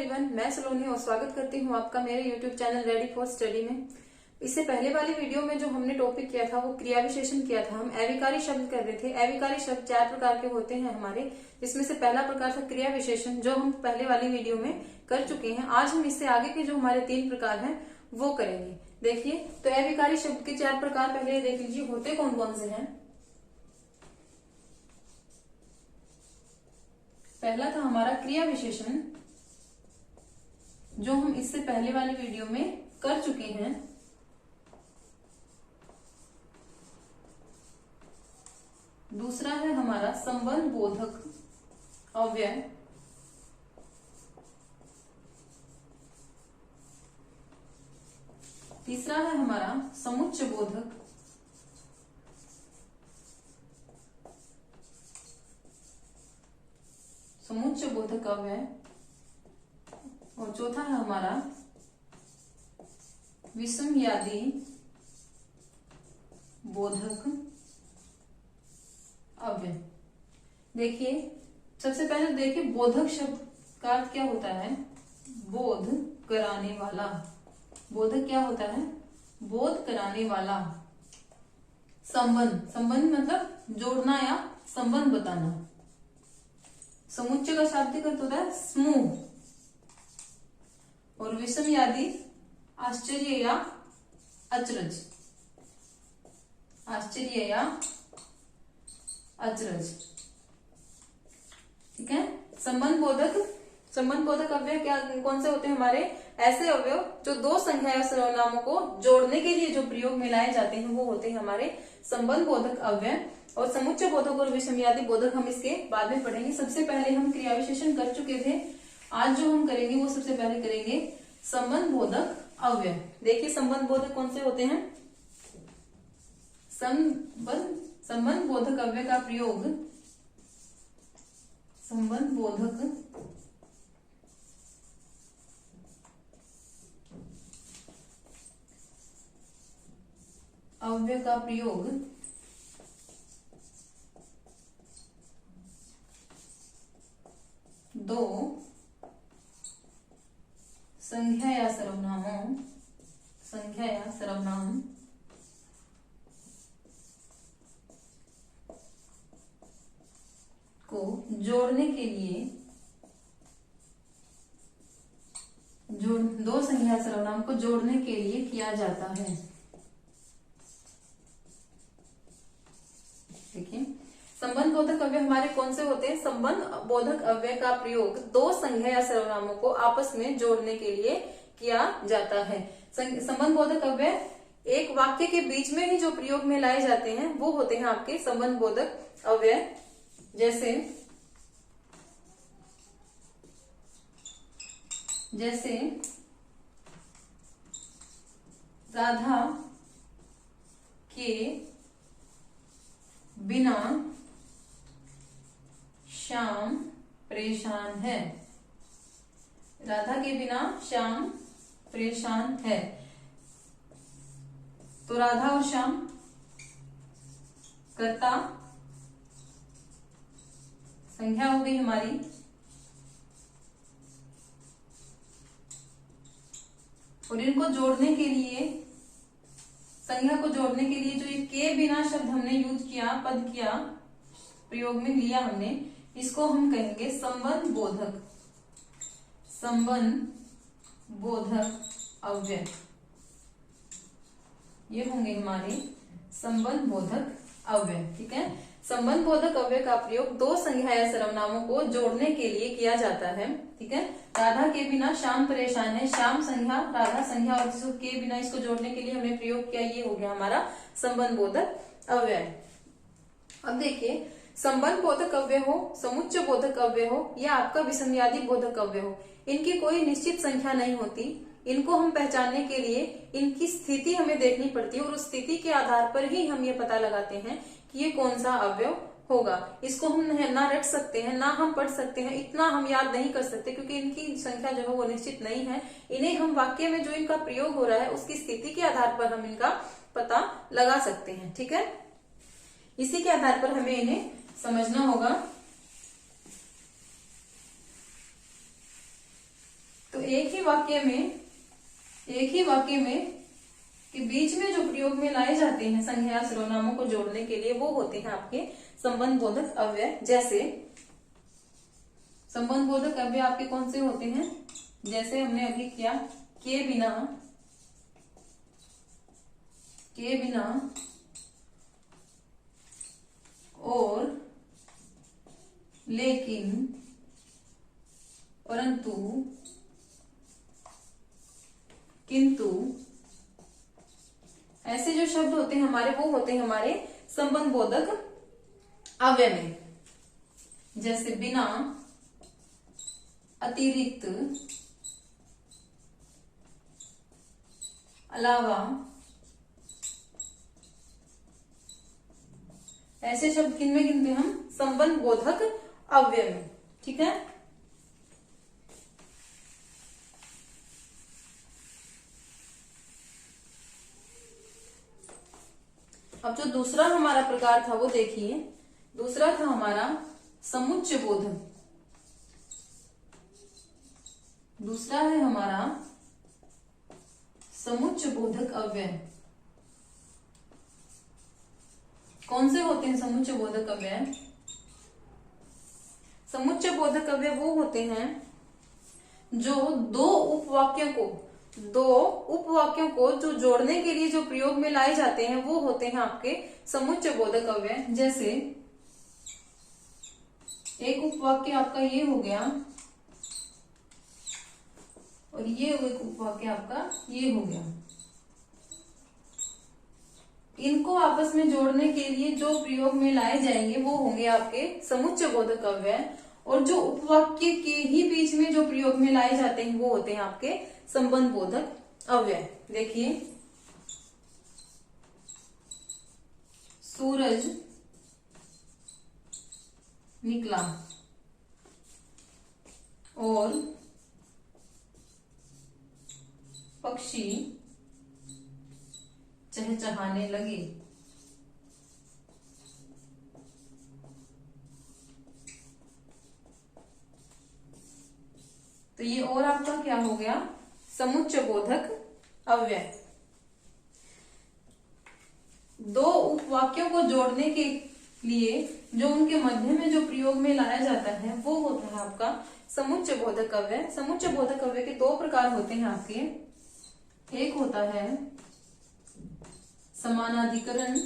Everyone, मैं सलोनी और स्वागत करती हूँ आपका मेरे YouTube channel ready for study में। इससे पहले वाली वीडियो में जो हमने टॉपिक किया था वो क्रिया विशेषण किया था। हम अविकारी शब्द कर रहे थे। अविकारी शब्द 4 प्रकार के होते हैं हमारे, जिसमें से पहला प्रकार था क्रिया विशेषण, जो हम पहले वाली वीडियो में कर चुके हैं। आज हम इससे आगे के जो हमारे 3 प्रकार हैं वो करेंगे। देखिए, तो अविकारी शब्द के 4 प्रकार पहले देख लीजिए होते कौन कौन से हैं। पहला था हमारा क्रिया विशेषण, जो हम इससे पहले वाली वीडियो में कर चुके हैं। दूसरा है हमारा संबंध बोधक अव्यय। तीसरा है हमारा समुच्चय बोधक। समुच्चय बोधक अव्यय। और चौथा है हमारा विषमयादी बोधक अव्यय। देखिए, सबसे पहले देखिए बोधक शब्द का अर्थ क्या होता है। बोध कराने वाला। बोधक क्या होता है? बोध कराने वाला। संबंध, संबंध मतलब जोड़ना या संबंध बताना। समुच्चय का शाब्दिक अर्थ होता है समूह। और विषमयादी आश्चर्य या अचरज। आश्चर्य या अचरज, ठीक है। संबंध बोधक अव्यय क्या कौन से होते हैं हमारे? ऐसे अवयव जो दो संख्या या सर्वनामों को जोड़ने के लिए जो प्रयोग में लाए जाते हैं वो होते हैं हमारे संबंध बोधक अव्यय। और समुच्चय बोधक और विषमयादी बोधक हम इसके बाद में पढ़ेंगे। सबसे पहले हम क्रिया विशेषण कर चुके थे। आज जो हम करेंगे वो सबसे पहले करेंगे संबंध बोधक अव्यय। देखिए, संबंध बोधक कौन से होते हैं? संबंध बोधक अव्यय का प्रयोग संबंध बोधक अव्यय का प्रयोग दो संख्या या सर्वनाम को जोड़ने के लिए, दो संख्या सर्वनाम को जोड़ने के लिए किया जाता है। देखिए, संबंध बोधक अव्यय हमारे कौन से होते हैं? संबंध बोधक अव्यय का प्रयोग दो संख्या या सर्वनामों को आपस में जोड़ने के लिए किया जाता है। संबंध बोधक अव्यय एक वाक्य के बीच में ही जो प्रयोग में लाए जाते हैं वो होते हैं आपके संबंध बोधक अव्यय। जैसे राधा के बिना श्याम परेशान है। राधा के बिना श्याम परेशान है। तो राधा और श्याम कर्ता संख्या हो गई हमारी। और इनको जोड़ने के लिए, संख्या को जोड़ने के लिए जो ये के बिना शब्द हमने यूज किया, पद किया, प्रयोग में लिया हमने, इसको हम कहेंगे संबंध बोधक अव्यय। ये होंगे हमारे संबंध बोधक अव्यय, ठीक है। संबंध बोधक अव्यय का प्रयोग दो संख्या या सर्वनामों को जोड़ने के लिए किया जाता है, ठीक है। राधा के बिना श्याम परेशान है। श्याम संख्या, राधा संख्या, और जिसको के बिना इसको जोड़ने के लिए हमने प्रयोग किया, ये हो गया हमारा संबंध बोधक अव्यय। अब देखिए, संबंध बोधक अव्यय हो, समुच्चय बोधक अव्यय हो या आपका विषमयादी बोधक अव्यय हो, इनकी कोई निश्चित संख्या नहीं होती। इनको हम पहचानने के लिए इनकी स्थिति हमें देखनी पड़ती है और उस स्थिति के आधार पर ही हम ये पता लगाते हैं कि ये कौन सा अवयव होगा। इसको हम ना रट सकते हैं, ना हम पढ़ सकते हैं, इतना हम याद नहीं कर सकते, क्योंकि इनकी संख्या जो है वो निश्चित नहीं है। इन्हें हम वाक्य में जो इनका प्रयोग हो रहा है उसकी स्थिति के आधार पर हम इनका पता लगा सकते हैं, ठीक है। इसी के आधार पर हमें इन्हें समझना होगा। एक ही वाक्य में के बीच में जो प्रयोग में लाए जाते हैं संज्ञा या सर्वनामों को जोड़ने के लिए, वो होते हैं आपके संबंध बोधक अव्यय। जैसे संबंध बोधक अव्यय आपके कौन से होते हैं, जैसे हमने अभी किया, के बिना और लेकिन, परंतु, किंतु, ऐसे जो शब्द होते हैं हमारे, वो होते हैं हमारे संबंध बोधक अव्यय में। जैसे बिना, अतिरिक्त, अलावा, ऐसे शब्द किनमें गिनते हम, संबंध बोधक अव्यय में। ठीक है। अब जो दूसरा हमारा प्रकार था वो देखिए, दूसरा था हमारा समुच्चय बोधक। दूसरा है हमारा समुच्चय बोधक अव्यय। कौन से होते हैं समुच्चय बोधक अव्यय? समुच्चय बोधक अव्यय वो होते हैं जो दो उपवाक्यों को जो जोड़ने के लिए जो प्रयोग में लाए जाते हैं, वो होते हैं आपके समुच्चय बोधक अव्यय। जैसे एक उपवाक्य आपका ये हो गया और ये एक उपवाक्य आपका ये हो गया। इनको आपस में जोड़ने के लिए जो प्रयोग में लाए जाएंगे वो होंगे आपके समुच्चय बोधक अव्यय, और जो उपवाक्य के ही बीच में जो प्रयोग में लाए जाते हैं वो होते हैं आपके संबंध बोधक अव्यय। देखिए, सूरज निकला और पक्षी चहचहाने लगे। तो ये और आपका क्या हो गया, समुच्चय बोधक अव्यय। दो उपवाक्यों को जोड़ने के लिए जो उनके मध्य में जो प्रयोग में लाया जाता है वो होता है आपका समुच्चय बोधक अव्यय। समुच्चय बोधक अव्यय के दो प्रकार होते हैं आपके, एक होता है समानाधिकरण,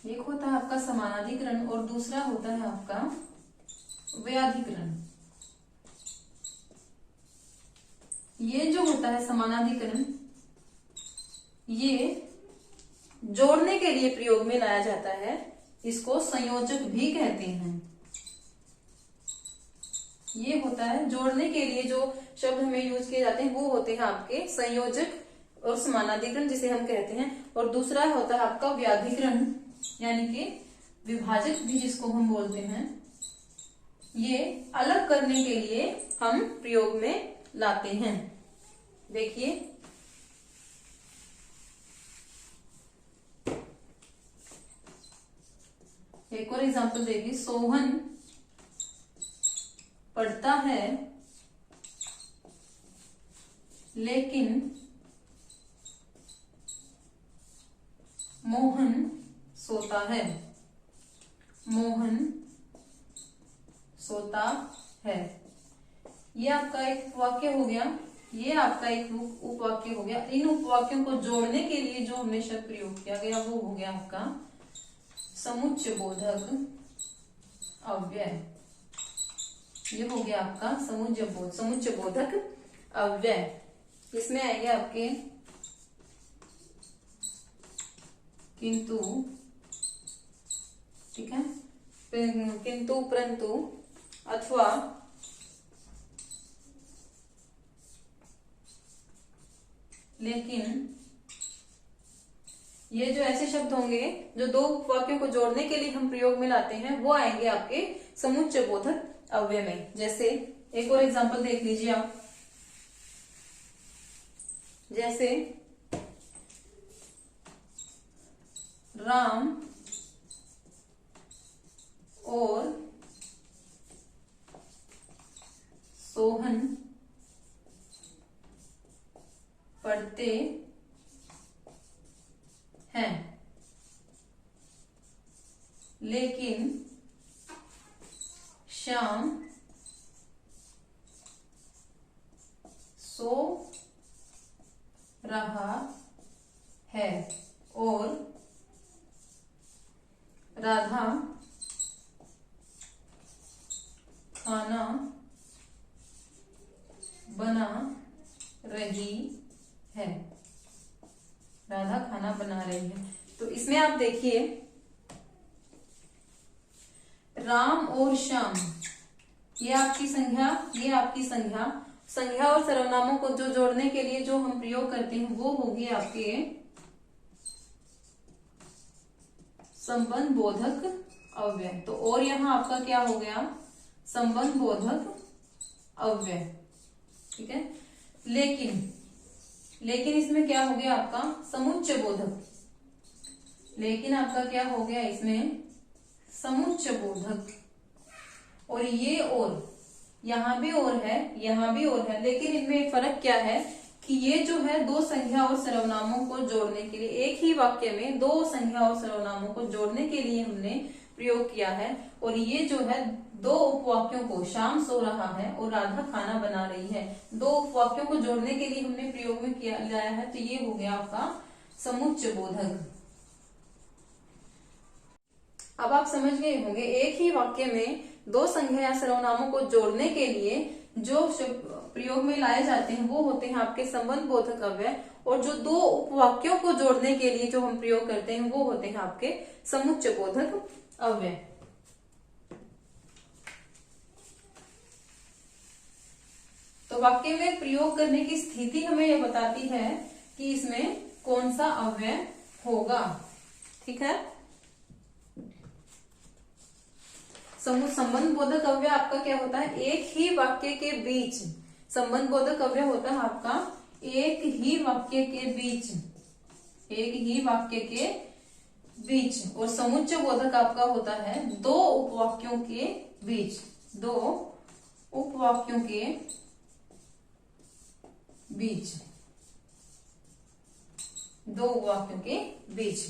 एक होता है आपका समानाधिकरण और दूसरा होता है आपका व्याधिकरण। ये जो होता है समानाधिकरण, ये जोड़ने के लिए प्रयोग में लाया जाता है, इसको संयोजक भी कहते हैं। ये होता है जोड़ने के लिए जो शब्द हमें यूज किए जाते हैं वो होते हैं आपके संयोजक और समानाधिकरण जिसे हम कहते हैं, और दूसरा होता है आपका व्याधिकरण यानी कि विभाजक भी जिसको हम बोलते हैं। ये अलग करने के लिए हम प्रयोग में लाते हैं। देखिए, एक और एग्जांपल देखिए, सोहन पढ़ता है लेकिन मोहन सोता है। मोहन सोता है, ये आपका एक वाक्य हो गया, ये आपका एक उपवाक्य हो गया। इन उपवाक्यों को जोड़ने के लिए जो हमने शब्द प्रयोग किया गया वो हो गया आपका समुच्चय बोधक अव्यय। ये हो गया आपका समुच्चय बोधक अव्यय। इसमें आएंगे आपके किंतु, ठीक है, किंतु, परंतु, अथवा, लेकिन। ये जो ऐसे शब्द होंगे जो दो वाक्यों को जोड़ने के लिए हम प्रयोग में लाते हैं वो आएंगे आपके समुच्चय बोधक अव्यय में। जैसे एक और एग्जांपल देख लीजिए आप, जैसे राम और सोहन पढ़ते हैं, लेकिन श्याम सो रहा है और राधा खाना बना रही है। राधा खाना बना रही है। तो इसमें आप देखिए, राम और श्याम, ये आपकी संज्ञा, ये आपकी संज्ञा। संज्ञा और सर्वनामों को जो जोड़ने के लिए जो हम प्रयोग करते हैं वो होगी आपके संबंध बोधक अव्यय। तो और यहां आपका क्या हो गया, संबंध बोधक अव्यय। ठीक है। लेकिन इसमें क्या हो गया आपका समुच्चय बोधक। लेकिन आपका क्या हो गया इसमें समुच्चय बोधक। और ये और यहां भी और है, यहां भी और है, लेकिन इनमें फर्क क्या है कि ये जो है दो संज्ञा और सर्वनामों को जोड़ने के लिए, एक ही वाक्य में दो संज्ञा और सर्वनामों को जोड़ने के लिए हमने प्रयोग किया है। और ये जो है दो उपवाक्यों को, श्याम सो रहा है और राधा खाना बना रही है, दो उपवाक्यों को जोड़ने के लिए हमने प्रयोग में किया लाया है। तो ये हो गया आपका समुच्चय बोधक। अब आप समझ गए होंगे, एक ही वाक्य में दो संज्ञा या सर्वनामों को जोड़ने के लिए जो प्रयोग में लाए जाते हैं वो होते हैं आपके संबंध बोधक अव्यय, और जो दो उपवाक्यों को जोड़ने के लिए जो हम प्रयोग करते हैं वो होते हैं आपके समुच्चय बोधक अव्यय। तो वाक्य में प्रयोग करने की स्थिति हमें यह बताती है कि इसमें कौन सा अव्यय होगा। ठीक है। संबंध बोधक अव्यय आपका क्या होता है, एक ही वाक्य के बीच, संबंध बोधक अव्यय होता है आपका एक ही वाक्य के बीच, एक ही वाक्य के बीच। और समुच्चय बोधक आपका होता है दो उपवाक्यों के बीच, दो उपवाक्यों के बीच, दो उपवाक्यों के बीच।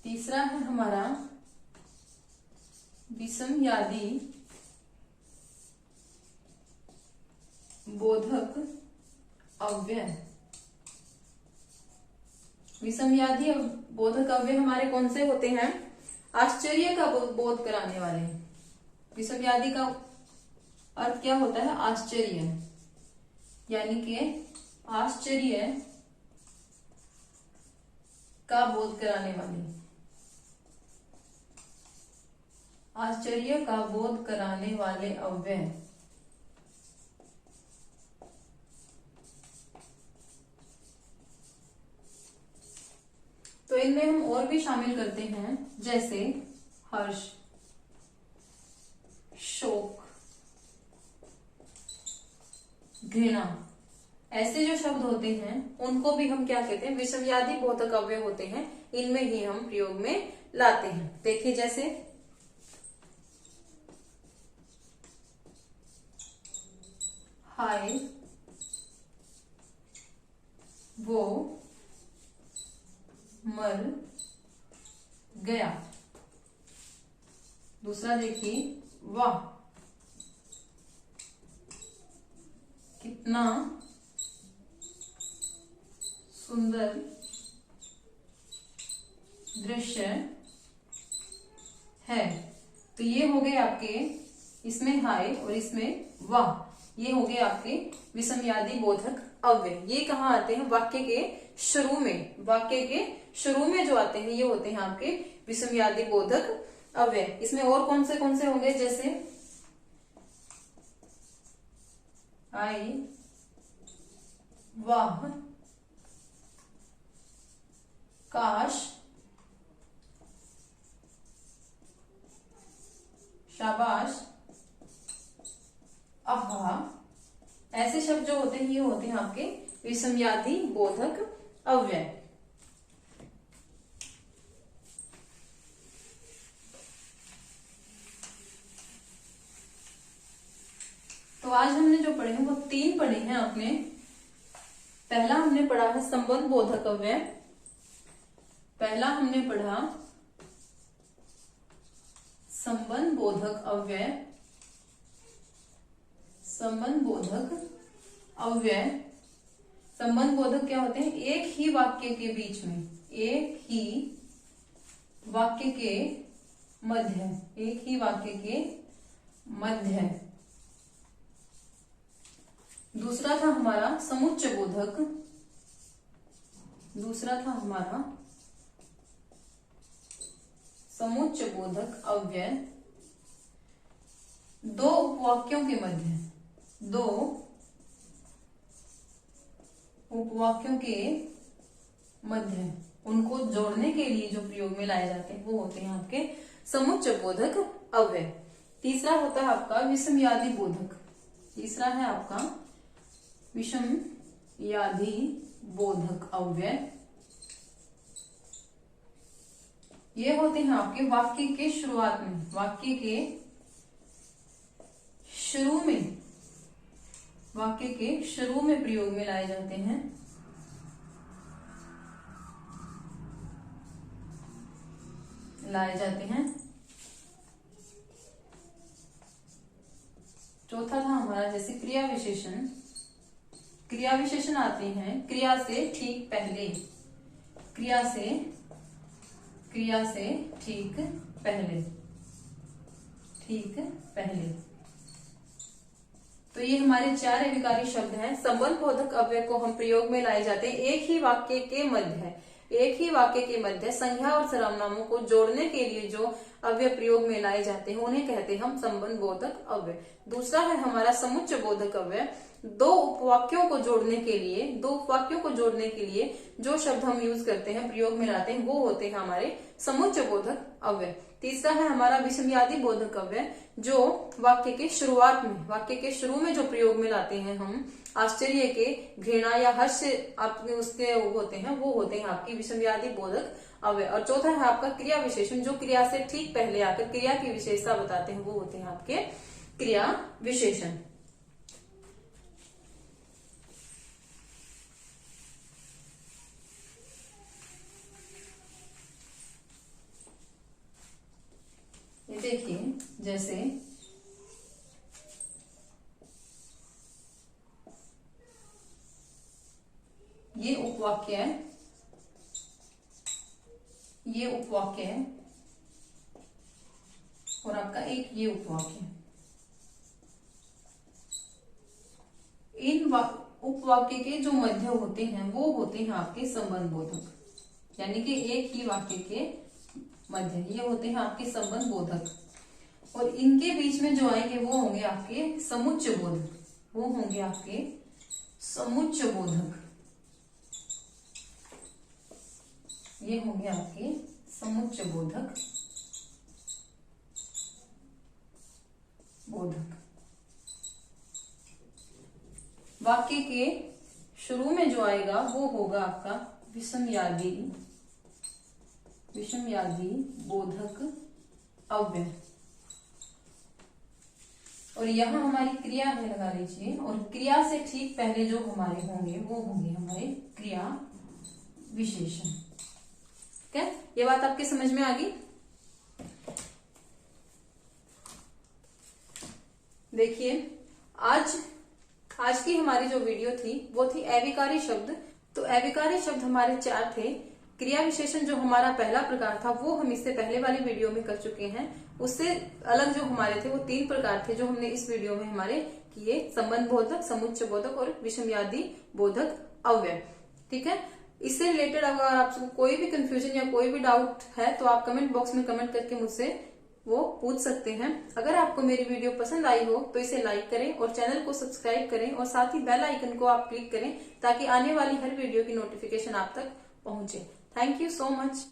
तीसरा है हमारा विषमयादि बोधक अव्यय। विषमयादि बोधक अव्यय हमारे कौन से होते हैं, आश्चर्य का बोध कराने वाले। विषमयादि का अर्थ क्या होता है, आश्चर्य, यानी कि आश्चर्य का बोध कराने वाले, आश्चर्य का बोध कराने वाले अव्यय। तो इनमें हम और भी शामिल करते हैं, जैसे हर्ष, शोक, घृणा, ऐसे जो शब्द होते हैं उनको भी हम क्या कहते हैं, विषमयादि बोधक अव्यय होते हैं। इनमें ही हम प्रयोग में लाते हैं। देखिए जैसे हाय वो मर गया। दूसरा देखिए, वाह कितना सुंदर दृश्य है। तो ये हो गए आपके, इसमें हाय और इसमें वाह, ये हो गए आपके विषमयादि बोधक अव्यय। ये कहाँ आते हैं, वाक्य के शुरू में, वाक्य के शुरू में जो आते हैं ये होते हैं आपके विषमयादि बोधक अव्यय। इसमें और कौन से होंगे, जैसे आई वाह, काश, शाबाश, आहा, ऐसे शब्द जो होते हैं ये होते हैं आपके विषमयादि बोधक अव्यय। आज हमने जो पढ़े हैं वो 3 पढ़े हैं आपने। पहला हमने पढ़ा है संबंध बोधक अव्यय। पहला हमने पढ़ा संबंध बोधक अव्यय। संबंध बोधक अव्यय। संबंध बोधक क्या होते हैं? एक ही वाक्य के बीच में, एक ही वाक्य के मध्य, एक ही वाक्य के मध्य। दूसरा था हमारा समुच्चय बोधक। दूसरा था हमारा समुच्चय बोधक अव्यय। दो उपवाक्यों के मध्य, दो उपवाक्यों के मध्य उनको जोड़ने के लिए जो प्रयोग में लाए जाते हैं वो होते हैं आपके समुच्चय बोधक अव्यय। तीसरा होता है आपका विषमयादि बोधक। तीसरा है आपका विषमयादि बोधक अव्यय। ये होते हैं आपके वाक्य के शुरुआत में, वाक्य के शुरू में, वाक्य के शुरू में प्रयोग में लाए जाते हैं। लाए जाते हैं। चौथा था हमारा जैसे क्रिया विशेषण। क्रिया विशेषण आते हैं क्रिया से ठीक पहले, क्रिया से ठीक पहले, ठीक पहले। तो ये हमारे 4 अभिकारी शब्द हैं। संबंध बोधक अव्यय को हम प्रयोग में लाए जाते हैं एक ही वाक्य के मध्य, एक ही वाक्य के मध्य संज्ञा और सर्वनामों को जोड़ने के लिए जो अव्यय प्रयोग में लाए जाते हैं उन्हें कहते हैं हम संबंध बोधक अव्यय। दूसरा है हमारा समुच्चय बोधक अव्यय। दो उपवाक्यों को जोड़ने के लिए, दो उपवाक्यों को जोड़ने के लिए जो शब्द हम यूज करते हैं, प्रयोग में लाते हैं, वो होते हैं हमारे समुच्चय बोधक अव्यय। तीसरा है हमारा विषमयादि बोधक अव्यय, जो वाक्य के शुरुआत में, वाक्य के शुरू में जो प्रयोग में लाते हैं हम, आश्चर्य के, घृणा या हर्ष आपके उसके होते हैं, वो होते हैं आपकी विषमयादि बोधक अव्यय। और चौथा है आपका क्रिया विशेषण, जो क्रिया से ठीक पहले आकर क्रिया की विशेषता बताते हैं, वो होते हैं आपके क्रिया विशेषण। ये देखिए जैसे ये उपवाक्य है, ये उपवाक्य है और आपका एक ये उपवाक्य है। इन उपवाक्य के जो मध्य होते हैं वो होते हैं आपके संबंध बोधक, यानी कि एक ही वाक्य के मध्य ये होते हैं आपके संबंध बोधक। और इनके बीच में जो आएंगे वो होंगे आपके समुच्चय बोधक, वो होंगे आपके समुच्चय बोधक, ये होंगे आपके समुच्चय बोधक बोधक। वाक्य के शुरू में जो आएगा वो होगा आपका विषमयादि बोधक अव्यय। और यहाँ हमारी क्रिया है, लगा लीजिए, और क्रिया से ठीक पहले जो हमारे होंगे वो होंगे हमारे क्रिया विशेषण। ठीक है, ये बात आपके समझ में आ गई। देखिए आज की हमारी जो वीडियो थी वो थी अविकारी शब्द। तो अविकारी शब्द हमारे 4 थे। क्रिया विशेषण जो हमारा पहला प्रकार था वो हम इससे पहले वाली वीडियो में कर चुके हैं। उससे अलग जो हमारे थे वो 3 प्रकार थे जो हमने इस वीडियो में हमारे किए, संबंध बोधक, समुच्चय बोधक और विषमयादि बोधक अव्यय। ठीक है, इससे रिलेटेड अगर आपको कोई भी कंफ्यूजन या कोई भी डाउट है तो आप कमेंट बॉक्स में कमेंट करके मुझसे वो पूछ सकते हैं। अगर आपको मेरी वीडियो पसंद आई हो तो इसे लाइक करें और चैनल को सब्सक्राइब करें और साथ ही बेल आइकन को आप क्लिक करें ताकि आने वाली हर वीडियो की नोटिफिकेशन आप तक पहुंचे। Thank you so much.